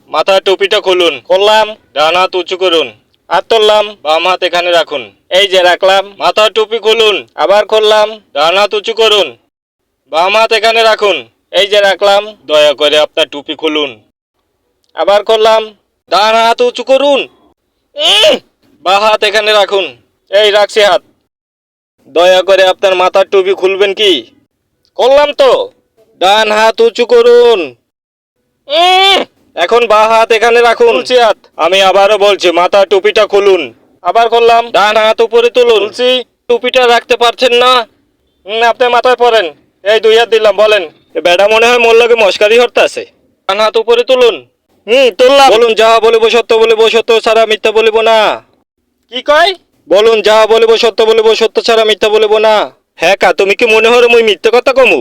মাথার টুপিটা খুলুন। করলাম। ডান হাত উঁচু করুন। হাত তুললাম, বাম হাত এখানে রাখুন। এই যে রাখলাম। মাথার টুপি খুলুন। আবার খুললাম। ডান হাত উঁচু করুন। বাম হাত এখানে রাখুন। এই যে রাখলাম। দয়া করে আপনার টুপি খুলুন। আবার করলাম। ডান হাত উঁচু করুন। বাঁ হাত এখানে রাখুন। এই রাখছি হাত। দয়া করে আপনার মাথার টুপি খুলবেন কি? করলাম তো। ডান হাত উঁচু করুন। এখন বাঁ হাত এখানে রাখুন। খুলছি হাত। আমি আবারও বলছি, মাথার টুপিটা খুলুন। আবার করলাম। ডান হাত উপরে তুলুন। খুলছি। টুপিটা রাখতে পারছেন না? আপনি মাথায় পরেন। এই 2 হাত দিলাম, বলেন। বেটা মনে হয় মোর লগে মস্কারি হরতে আছে। ডান হাত উপরে তুলুন। তুললাম। বলুন, যাহা বলিব সত্য বলিব, সত্য ছাড়া মিথ্যা বলিব না। কি কয়? বলুন, যাহা বলিব সত্য বলিব, সত্য ছাড়া মিথ্যা বলিব না। হ্যাঁ কা, তুমি কি মনে হলো মুই মিথ্যে কথা কমু?